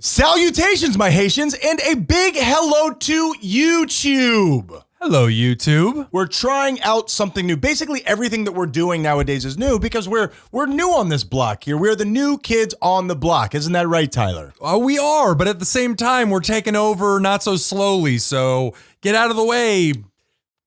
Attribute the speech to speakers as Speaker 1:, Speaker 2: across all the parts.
Speaker 1: Salutations, my Haitians, and a big hello to YouTube.
Speaker 2: Hello, YouTube.
Speaker 1: We're trying out something new. Basically, everything that we're doing nowadays is new because we're new on this block here. We're the new kids on the block. Isn't that right, Tyler?
Speaker 2: We are, but at the same time, we're taking over not so slowly, so get out of the way.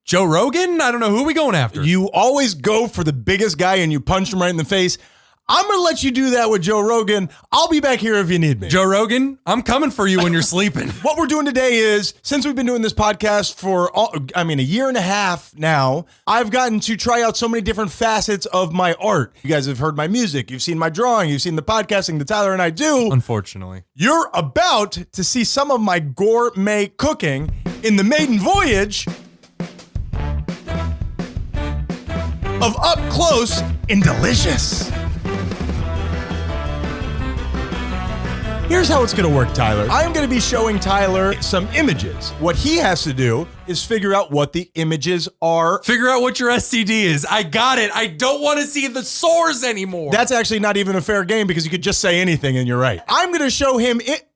Speaker 2: Joe Rogan? I don't know. Who are we going after?
Speaker 1: You always go for the biggest guy and you punch him right in the face. I'm going to let you do that with Joe Rogan. I'll be back here if you need me.
Speaker 2: Joe Rogan, I'm coming for you when you're sleeping.
Speaker 1: What we're doing today is, since we've been doing this podcast for, a year and a half now, I've gotten to try out so many different facets of my art. You guys have heard my music. You've seen my drawing. You've seen the podcasting that Tyler and I do.
Speaker 2: Unfortunately.
Speaker 1: You're about to see some of my gourmet cooking in the maiden voyage of Up Close and Delicious. Here's how it's going to work, Tyler. I'm going to be showing Tyler some images. What he has to do is figure out what the images are.
Speaker 2: Figure out what your STD is. I got it. I don't want to see the sores anymore.
Speaker 1: That's actually not even a fair game because you could just say anything and you're right. I'm going to show him it.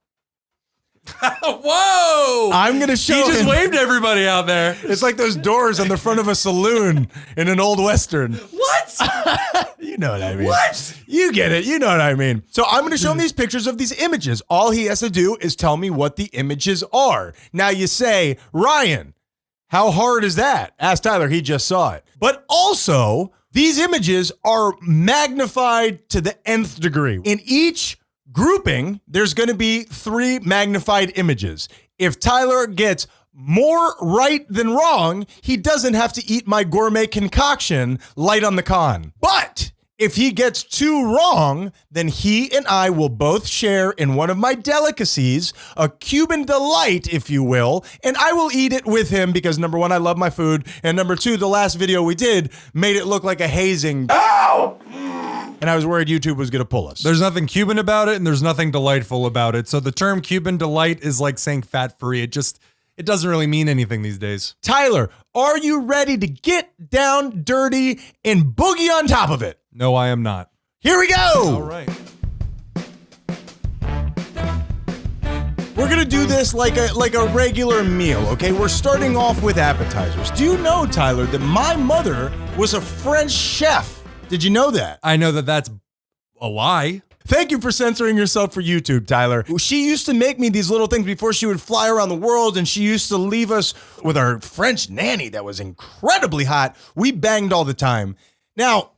Speaker 2: Whoa!
Speaker 1: I'm going to show him.
Speaker 2: He just waved everybody out there.
Speaker 1: It's like those doors on the front of a saloon in an old Western.
Speaker 2: What?
Speaker 1: You know what I mean.
Speaker 2: What?
Speaker 1: You get it. You know what I mean. So I'm going to show him these pictures of these images. All he has to do is tell me what the images are. Now you say, Ryan, how hard is that? Ask Tyler. He just saw it. But also, these images are magnified to the nth degree. In each grouping, there's going to be 3 magnified images. If Tyler gets more right than wrong, he doesn't have to eat my gourmet concoction light on the con. But if he gets 2 wrong, then he and I will both share in one of my delicacies, a Cuban delight, if you will, and I will eat it with him because number 1, I love my food, and number 2, the last video we did made it look like a hazing. Ow! And I was worried YouTube was going to pull us.
Speaker 2: There's nothing Cuban about it, and there's nothing delightful about it. So the term Cuban delight is like saying fat-free. It doesn't really mean anything these days.
Speaker 1: Tyler, are you ready to get down dirty and boogie on top of it?
Speaker 2: No, I am not.
Speaker 1: Here we go.
Speaker 2: All right.
Speaker 1: We're going to do this like a regular meal, okay? We're starting off with appetizers. Do you know, Tyler, that my mother was a French chef? Did you know that?
Speaker 2: I know that that's a lie.
Speaker 1: Thank you for censoring yourself for YouTube, Tyler. She used to make me these little things before she would fly around the world, and she used to leave us with our French nanny that was incredibly hot. We banged all the time. Now,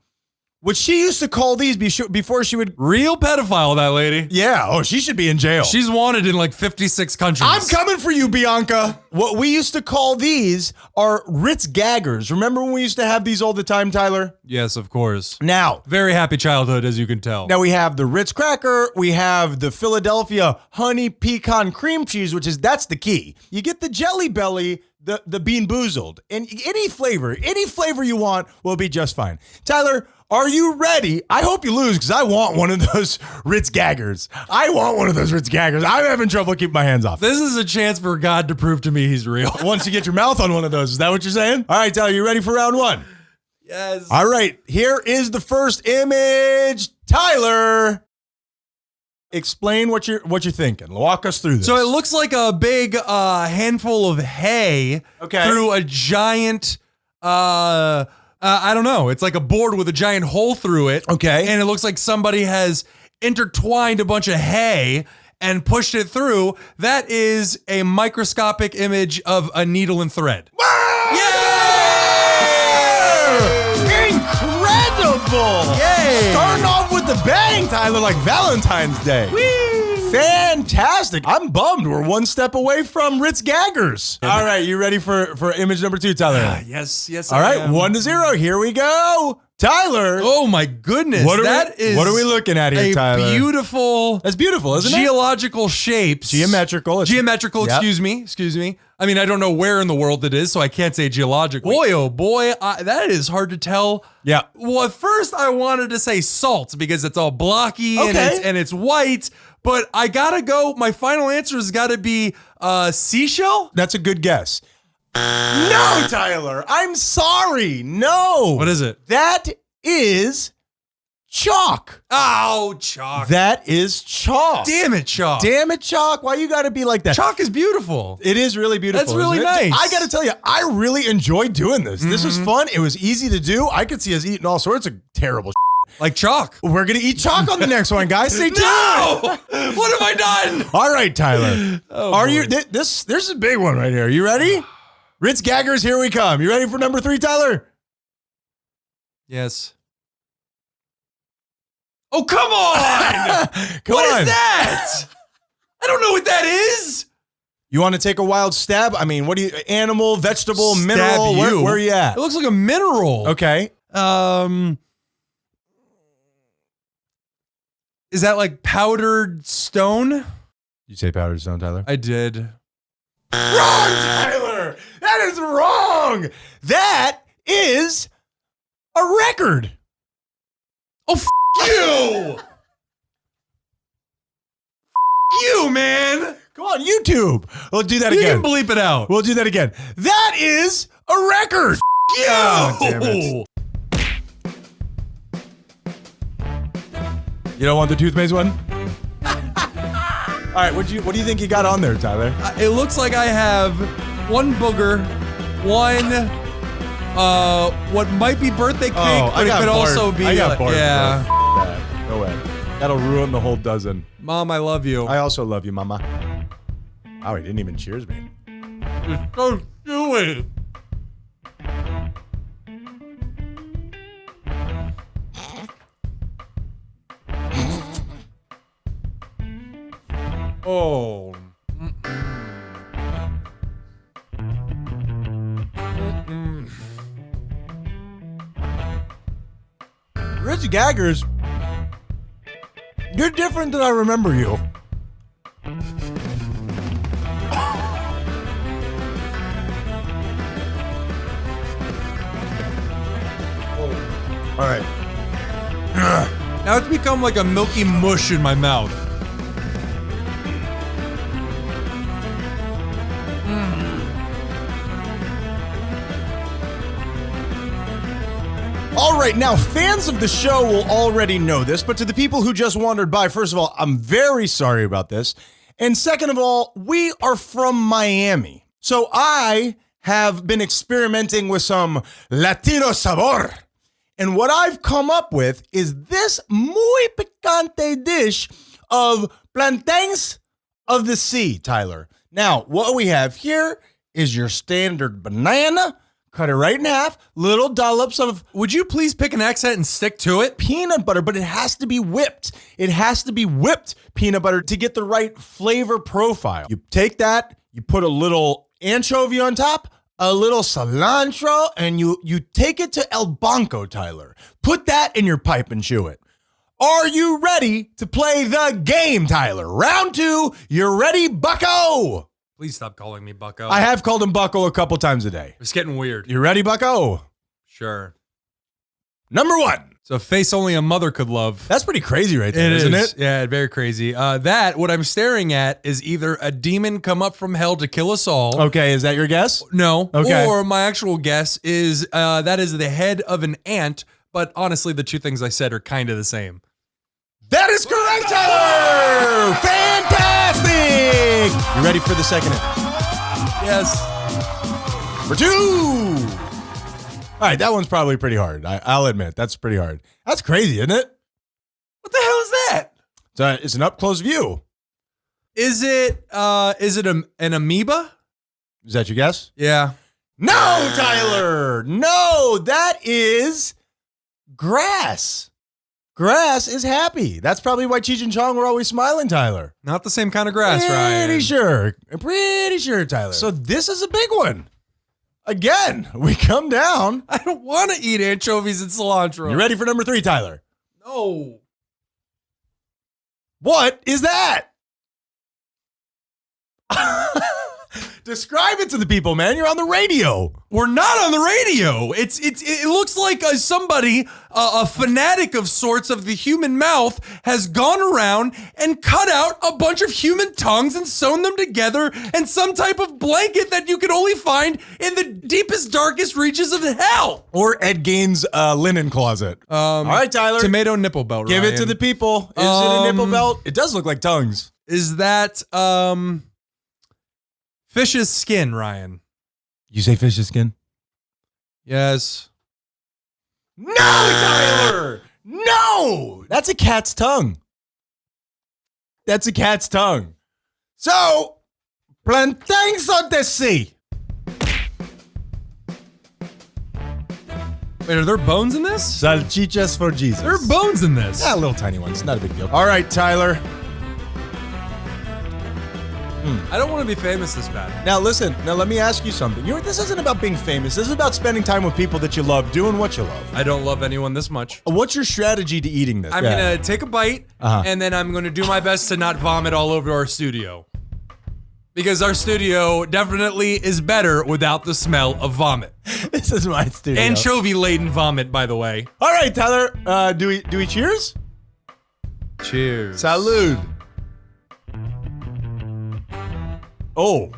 Speaker 1: what she used to call these before she would...
Speaker 2: Real pedophile, that lady.
Speaker 1: Yeah, oh, she should be in jail.
Speaker 2: She's wanted in like 56 countries.
Speaker 1: I'm coming for you, Bianca. What we used to call these are Ritz Gaggers. Remember when we used to have these all the time, Tyler?
Speaker 2: Yes, of course.
Speaker 1: Now,
Speaker 2: very happy childhood, as you can tell.
Speaker 1: Now we have the Ritz cracker, we have the Philadelphia honey pecan cream cheese, that's the key. You get the Jelly Belly, the Bean Boozled, and any flavor you want will be just fine. Tyler, are you ready? I hope you lose because I want one of those Ritz Gaggers. I'm having trouble keeping my hands off.
Speaker 2: This is a chance for God to prove to me he's real.
Speaker 1: Once you get your mouth on one of those, is that what you're saying? All right, Tyler, you ready for round 1?
Speaker 2: Yes.
Speaker 1: All right, here is the first image. Tyler, explain what you're thinking. Walk us through this.
Speaker 2: So it looks like a big handful of hay through a giant, I don't know. It's like a board with a giant hole through it.
Speaker 1: Okay.
Speaker 2: And it looks like somebody has intertwined a bunch of hay and pushed it through. That is a microscopic image of a needle and thread.
Speaker 1: Yeah! Incredible!
Speaker 2: Yay!
Speaker 1: Starting off with the bang, Tyler, like Valentine's Day. Whee! Fantastic. I'm bummed. We're one step away from Ritz Gaggers. All right, you ready for image number 2, Tyler?
Speaker 2: Yes.
Speaker 1: All right, 1-0. Here we go. Tyler.
Speaker 2: Oh my goodness.
Speaker 1: What are we looking at here, Tyler?
Speaker 2: That's
Speaker 1: beautiful, isn't it?
Speaker 2: Geological shapes.
Speaker 1: Geometrical,
Speaker 2: yep. Excuse me. I mean, I don't know where in the world it is, so I can't say geological. Boy, oh boy, that is hard to tell.
Speaker 1: Yeah.
Speaker 2: Well, at first I wanted to say salt because it's all blocky and it's white, but I gotta go. My final answer has got to be seashell.
Speaker 1: That's a good guess. No, Tyler, I'm sorry. No.
Speaker 2: What is it?
Speaker 1: That is chalk.
Speaker 2: Oh, chalk.
Speaker 1: That is chalk.
Speaker 2: Damn it, chalk.
Speaker 1: Damn it, chalk. Why you got to be like that?
Speaker 2: Chalk is beautiful.
Speaker 1: It is really beautiful.
Speaker 2: That's really
Speaker 1: isn't it?
Speaker 2: nice.
Speaker 1: I got to tell you, I really enjoyed doing this. This was fun. It was easy to do. I could see us eating all sorts of terrible
Speaker 2: Like chalk.
Speaker 1: We're going to eat chalk on the next one, guys. Stay tuned.
Speaker 2: No! What have I done?
Speaker 1: All right, Tyler.
Speaker 2: Oh,
Speaker 1: Are
Speaker 2: boy.
Speaker 1: you? This There's a big one right here. You ready? Ritz Gaggers, here we come. You ready for number 3, Tyler?
Speaker 2: Yes. Oh, come on! What is that? I don't know what that is.
Speaker 1: You want to take a wild stab? I mean, what do you? Animal, vegetable,
Speaker 2: Stab
Speaker 1: mineral?
Speaker 2: you.
Speaker 1: Where are you at?
Speaker 2: It looks like a mineral.
Speaker 1: Okay.
Speaker 2: Is that like powdered stone?
Speaker 1: You say powdered stone, Tyler?
Speaker 2: I did.
Speaker 1: Wrong, Tyler. That is wrong. That is a record.
Speaker 2: Oh, you! You, man!
Speaker 1: Come on, YouTube. We'll do that
Speaker 2: You
Speaker 1: again.
Speaker 2: can bleep it out.
Speaker 1: We'll do that again. That is a record.
Speaker 2: You!
Speaker 1: Oh, damn it. You don't want the toothpaste one? All right, what do you think you got on there, Tyler?
Speaker 2: It looks like I have one booger, one what might be birthday cake, but it could also be
Speaker 1: I got barf,
Speaker 2: yeah.
Speaker 1: bro. F that. No way. That'll ruin the whole dozen.
Speaker 2: Mom, I love you.
Speaker 1: I also love you, Mama. Oh, he didn't even cheers me.
Speaker 2: It's so chewy. Oh.
Speaker 1: Ritz Gaggers, you're different than I remember you. All right.
Speaker 2: Now it's become like a milky mush in my mouth.
Speaker 1: All right, now fans of the show will already know this, but to the people who just wandered by, first of all, I'm very sorry about this. And second of all, we are from Miami. So I have been experimenting with some Latino sabor. And what I've come up with is this muy picante dish of plantains of the sea, Tyler. Now, what we have here is your standard banana. Cut it right in half, little dollops of,
Speaker 2: Would you please pick an accent and stick to it?
Speaker 1: peanut butter, but it has to be whipped. It has to be whipped peanut butter to get the right flavor profile. You take that, you put a little anchovy on top, a little cilantro, and you take it to El Banco, Tyler. Put that in your pipe and chew it. Are you ready to play the game, Tyler? Round 2, you ready, bucko?
Speaker 2: Please stop calling me Bucko.
Speaker 1: I have called him bucko a couple times a day.
Speaker 2: It's getting weird.
Speaker 1: You ready, bucko?
Speaker 2: Sure.
Speaker 1: Number 1.
Speaker 2: So a face only a mother could love.
Speaker 1: That's pretty crazy right there, isn't it?
Speaker 2: Yeah, very crazy. What I'm staring at is either a demon come up from hell to kill us all.
Speaker 1: Okay, is that your guess?
Speaker 2: No.
Speaker 1: Okay.
Speaker 2: Or my actual guess is that is the head of an ant, but honestly, the two things I said are kind of the same.
Speaker 1: That is correct, Tyler! Fantastic! You ready for the second hint?
Speaker 2: Yes.
Speaker 1: For 2! All right, that one's probably pretty hard. I'll admit, that's pretty hard. That's crazy, isn't it?
Speaker 2: What the hell is that?
Speaker 1: It's an up-close view.
Speaker 2: Is it an amoeba?
Speaker 1: Is that your guess?
Speaker 2: Yeah.
Speaker 1: No, Tyler! No, that is grass. Grass is happy. That's probably why Cheech and Chong were always smiling, Tyler.
Speaker 2: Not the same kind of grass, right?
Speaker 1: Pretty sure, Tyler. So this is a big one. Again, we come down.
Speaker 2: I don't want to eat anchovies and cilantro.
Speaker 1: You ready for number 3, Tyler?
Speaker 2: No.
Speaker 1: What is that? Describe it to the people, man. You're on the radio.
Speaker 2: We're not on the radio. It looks like somebody, a fanatic of sorts of the human mouth, has gone around and cut out a bunch of human tongues and sewn them together in some type of blanket that you could only find in the deepest, darkest reaches of hell.
Speaker 1: Or Ed Gein's linen closet. All right, Tyler.
Speaker 2: Tomato nipple belt.
Speaker 1: Give
Speaker 2: Ryan.
Speaker 1: it to the people. Is it a nipple belt? It does look like tongues.
Speaker 2: Is that fish's skin, Ryan?
Speaker 1: You say fish's skin?
Speaker 2: Yes.
Speaker 1: No, Tyler! No! That's a cat's tongue. That's a cat's tongue. So, Plantain Of The Sea.
Speaker 2: Wait, are there bones in this?
Speaker 1: Salchichas for Jesus.
Speaker 2: There are bones in this.
Speaker 1: Yeah, little tiny ones. Not a big deal. All right, Tyler.
Speaker 2: I don't want to be famous this bad.
Speaker 1: Now listen, let me ask you something. This isn't about being famous. This is about spending time with people that you love, doing what you love.
Speaker 2: I don't love anyone this much.
Speaker 1: What's your strategy to eating this?
Speaker 2: I'm going to take a bite, and then I'm going to do my best to not vomit all over our studio. Because our studio definitely is better without the smell of vomit.
Speaker 1: This is my studio.
Speaker 2: Anchovy-laden vomit, by the way.
Speaker 1: All right, Tyler, do we cheers?
Speaker 2: Cheers.
Speaker 1: Salud. Oh.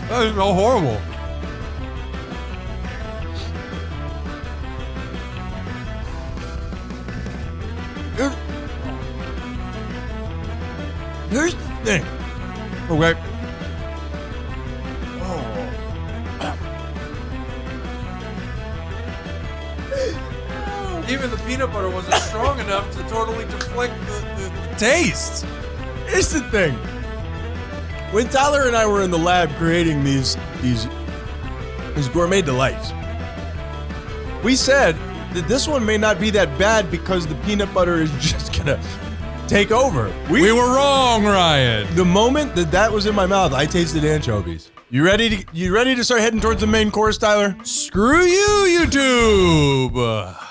Speaker 2: That is so horrible.
Speaker 1: Here's the thing. Okay.
Speaker 2: Even the peanut butter wasn't strong enough to totally deflect the taste.
Speaker 1: Here's the thing. When Tyler and I were in the lab creating these gourmet delights, we said that this one may not be that bad because the peanut butter is just gonna take over.
Speaker 2: We were wrong, Ryan.
Speaker 1: The moment that was in my mouth, I tasted anchovies. You ready to start heading towards the main course, Tyler?
Speaker 2: Screw you, YouTube.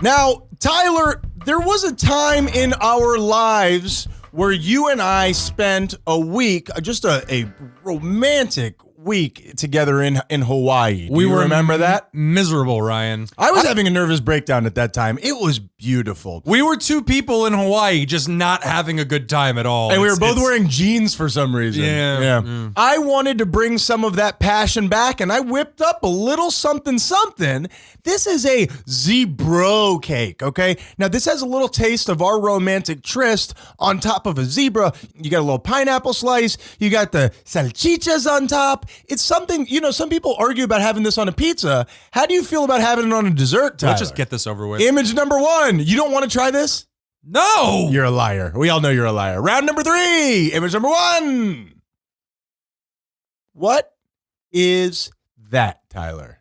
Speaker 1: Now, Tyler, there was a time in our lives where you and I spent a week, just a romantic week together in Hawaii. Do you remember that?
Speaker 2: Miserable, Ryan.
Speaker 1: I was having a nervous breakdown at that time. It was beautiful.
Speaker 2: We were two people in Hawaii just not having a good time at all.
Speaker 1: And we were both wearing jeans for some reason.
Speaker 2: Yeah.
Speaker 1: I wanted to bring some of that passion back, and I whipped up a little something. This is a Zebro Kake, okay? Now, this has a little taste of our romantic tryst on top of a zebra. You got a little pineapple slice. You got the salchichas on top. It's something, some people argue about having this on a pizza. How do you feel about having it on a dessert, Tyler?
Speaker 2: Let's just get this over with.
Speaker 1: Image number 1. You don't want to try this?
Speaker 2: No!
Speaker 1: You're a liar. We all know you're a liar. Round number 3. Image number 1. What is that, Tyler?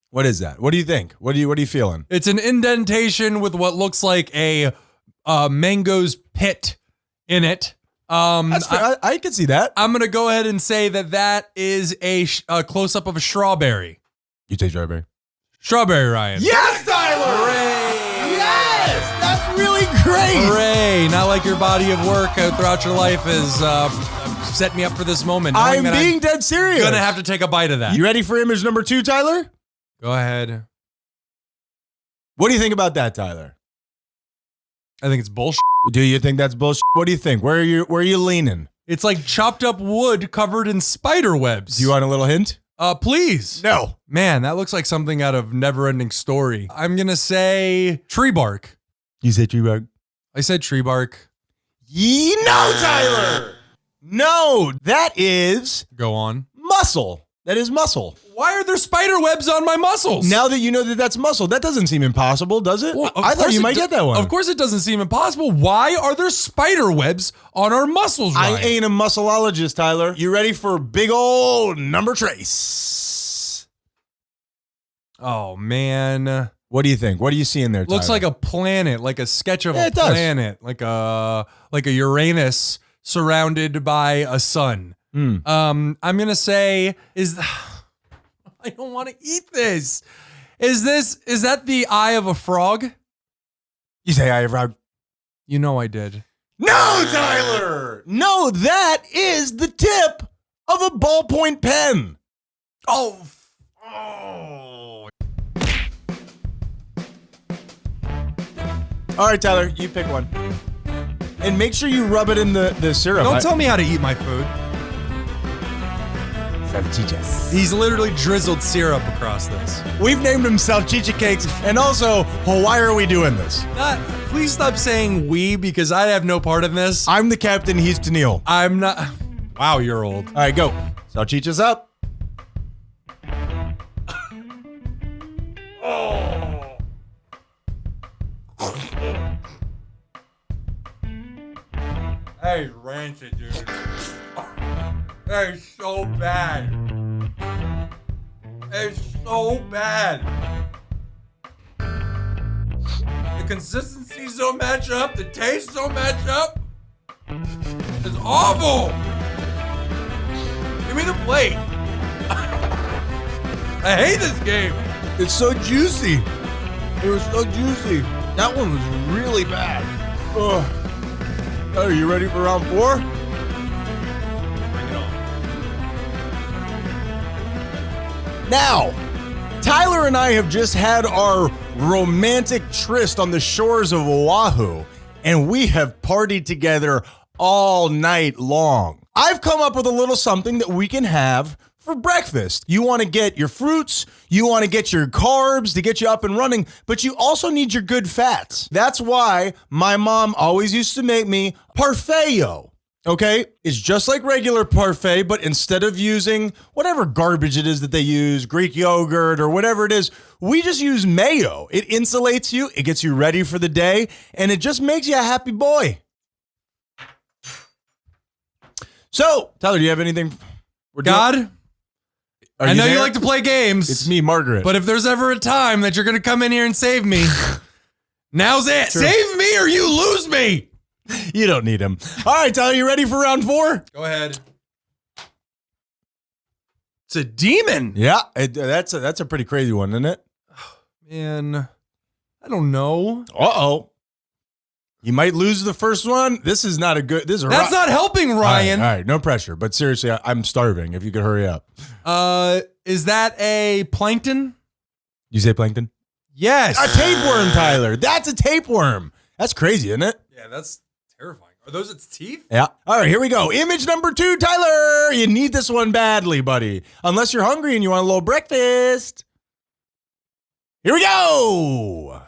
Speaker 1: What is that? What do you think? What are you feeling?
Speaker 2: It's an indentation with what looks like a mango's pit in it.
Speaker 1: That's fair. I can see that.
Speaker 2: I'm gonna go ahead and say that is a close-up of a strawberry.
Speaker 1: You take strawberry.
Speaker 2: Strawberry, Ryan.
Speaker 1: Yes, Tyler!
Speaker 2: Hooray!
Speaker 1: Yes! That's really great!
Speaker 2: Hooray! Not like your body of work throughout your life has set me up for this moment.
Speaker 1: I'm being dead serious.
Speaker 2: Gonna have to take a bite of that.
Speaker 1: You ready for image number 2, Tyler?
Speaker 2: Go ahead.
Speaker 1: What do you think about that, Tyler?
Speaker 2: I think it's bullshit.
Speaker 1: Do you think that's bullshit? What do you think? Where are you leaning?
Speaker 2: It's like chopped up wood covered in spider webs.
Speaker 1: Do you want a little hint?
Speaker 2: Please.
Speaker 1: No.
Speaker 2: Man, that looks like something out of Neverending Story. I'm gonna say tree bark.
Speaker 1: You say tree bark?
Speaker 2: I said tree bark.
Speaker 1: No, Tyler. No, that is
Speaker 2: Go on.
Speaker 1: muscle. That is muscle.
Speaker 2: Why are there spider webs on my muscles?
Speaker 1: Now that you know that that's muscle, that doesn't seem impossible, does it?
Speaker 2: Well,
Speaker 1: I thought you might get that one.
Speaker 2: Of course it doesn't seem impossible. Why are there spider webs on our muscles, Ryan?
Speaker 1: I ain't a muscleologist, Tyler. You ready for big old number trace?
Speaker 2: Oh, man.
Speaker 1: What do you think? What do you see in there,
Speaker 2: Looks
Speaker 1: Tyler?
Speaker 2: like a planet, like a sketch of
Speaker 1: Yeah,
Speaker 2: a
Speaker 1: it does.
Speaker 2: planet, like a Uranus surrounded by a sun. I'm gonna say I don't want to eat this. Is that the eye of a frog?
Speaker 1: You say I have.
Speaker 2: You know I did.
Speaker 1: No, Tyler. No, that is the tip of a ballpoint pen.
Speaker 2: Oh.
Speaker 1: All right, Tyler, you pick one. And make sure you rub it in the syrup.
Speaker 2: Don't tell me how to eat my food.
Speaker 1: Salchichas.
Speaker 2: He's literally drizzled syrup across this.
Speaker 1: We've named them salchicha cakes. And also, why are we doing this?
Speaker 2: Please stop saying we, because I have no part in this.
Speaker 1: I'm the captain. He's Tennille.
Speaker 2: I'm not. Wow, you're old.
Speaker 1: All right, go. Salchichas up.
Speaker 2: Hey, rancid, dude. That is so bad. It's so bad. The consistencies don't match up. The taste don't match up. It's awful. Give me the plate. I hate this game.
Speaker 1: It's so juicy. It was so juicy. That one was really bad. Ugh. Are you ready for round 4?
Speaker 2: Bring it on.
Speaker 1: Now, Tyler and I have just had our romantic tryst on the shores of Oahu, and we have partied together all night long. I've come up with a little something that we can have for breakfast. You want to get your fruits, you want to get your carbs to get you up and running, but you also need your good fats. That's why my mom always used to make me Parfayo. Okay, it's just like regular parfait, but instead of using whatever garbage it is that they use, Greek yogurt or whatever it is, we just use mayo. It insulates you, it gets you ready for the day, and it just makes you a happy boy. So, Tyler, do you have anything?
Speaker 2: God, I know you
Speaker 1: there?
Speaker 2: like to play games.
Speaker 1: It's me, Margaret.
Speaker 2: But if there's ever a time that you're going to come in here and save me, now's it.
Speaker 1: True.
Speaker 2: Save me or you lose me.
Speaker 1: You don't need him. All right, Tyler, you ready for round 4?
Speaker 2: Go ahead. It's a demon.
Speaker 1: Yeah, that's a pretty crazy one, isn't it?
Speaker 2: Man, I don't know.
Speaker 1: Uh-oh. You might lose the first one. This is not a good...
Speaker 2: That's not helping, Ryan.
Speaker 1: All right, no pressure. But seriously, I'm starving. If you could hurry up.
Speaker 2: Is that a plankton?
Speaker 1: You say plankton?
Speaker 2: Yes.
Speaker 1: A tapeworm, Tyler. That's a tapeworm. That's crazy, isn't it?
Speaker 2: Yeah, that's terrifying. Are those its teeth?
Speaker 1: Yeah. All right, here we go. Image number 2, Tyler. You need this one badly, buddy. Unless you're hungry and you want a little breakfast. Here we go.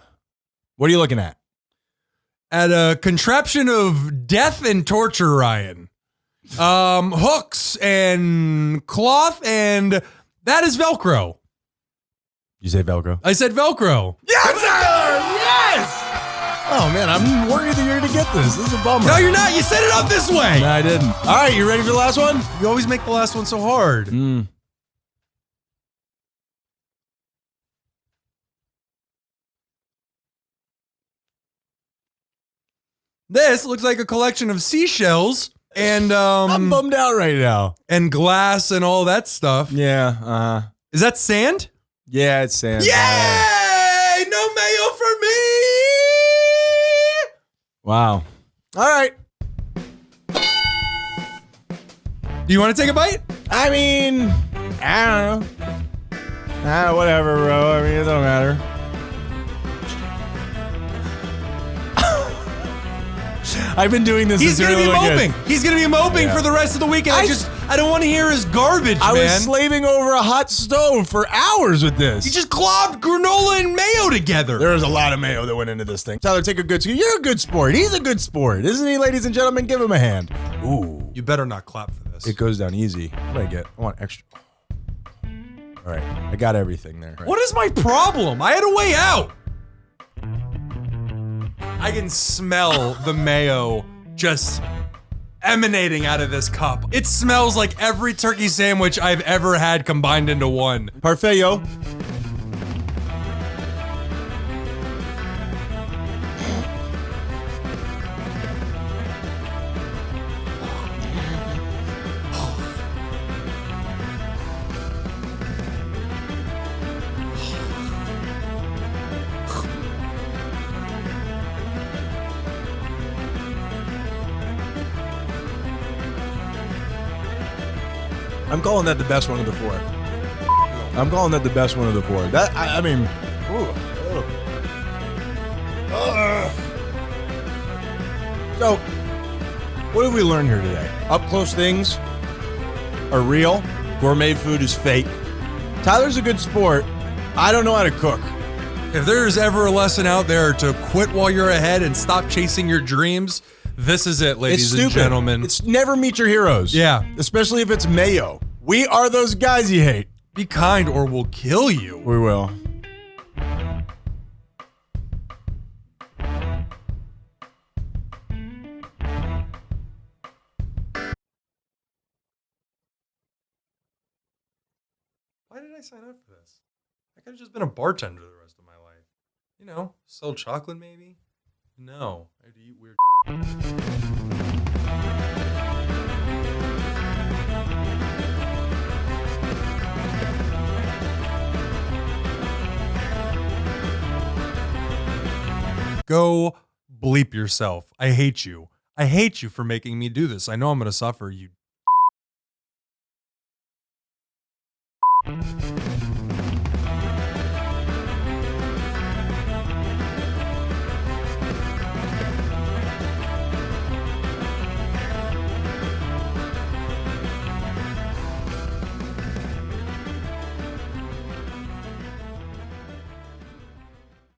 Speaker 1: What are you looking at?
Speaker 2: At a contraption of death and torture, Ryan. Hooks and cloth, and that is Velcro.
Speaker 1: You say Velcro?
Speaker 2: I said Velcro.
Speaker 1: Yes, Tyler! Yes! Oh, man, I'm worried that you're going to get this. This is a bummer.
Speaker 2: No, you're not. You set it up this way.
Speaker 1: No, I didn't. All right, you ready for the last one?
Speaker 2: You always make the last one so hard. This looks like a collection of seashells and
Speaker 1: I'm bummed out right now.
Speaker 2: and glass and all that stuff.
Speaker 1: Yeah,
Speaker 2: Is that sand?
Speaker 1: yeah, it's sand.
Speaker 2: Yay! No mayo for me!
Speaker 1: Wow. All right.
Speaker 2: Do you want to take a bite?
Speaker 1: I mean, I don't know. Whatever, bro. I mean, it don't matter. I've been doing this.
Speaker 2: He's
Speaker 1: since
Speaker 2: gonna
Speaker 1: we
Speaker 2: be
Speaker 1: were little
Speaker 2: moping.
Speaker 1: kids.
Speaker 2: He's gonna be moping
Speaker 1: Yeah.
Speaker 2: for the rest of the weekend. I don't want to hear his garbage,
Speaker 1: I
Speaker 2: man.
Speaker 1: was slaving over a hot stove for hours with this.
Speaker 2: You just globbed granola and mayo together.
Speaker 1: There was a lot of mayo that went into this thing. Tyler, take a good scoop. You're a good sport. He's a good sport. Isn't he, ladies and gentlemen? Give him a hand. Ooh.
Speaker 2: You better not clap for this.
Speaker 1: It goes down easy. What do I get? I want extra. All right. I got everything there.
Speaker 2: What is my problem? I had a way out. I can smell the mayo just emanating out of this cup. It smells like every turkey sandwich I've ever had combined into one.
Speaker 1: Parfayo. I'm calling that the best one of the four. I'm calling that the best one of the four. That I mean, ooh. So, what did we learn here today? Up close things are real. Gourmet food is fake. Tyler's a good sport. I don't know how to cook.
Speaker 2: If there's ever a lesson out there to quit while you're ahead and stop chasing your dreams, this is it, ladies and gentlemen.
Speaker 1: It's never meet your heroes.
Speaker 2: Yeah.
Speaker 1: Especially if it's mayo. We are those guys you hate.
Speaker 2: Be kind or we'll kill you.
Speaker 1: We will.
Speaker 2: Why did I sign up for this? I could have just been a bartender the rest of my life. You know, sell chocolate maybe? No, I had to eat weird. Go bleep yourself. I hate you. I hate you for making me do this. I know I'm going to suffer, you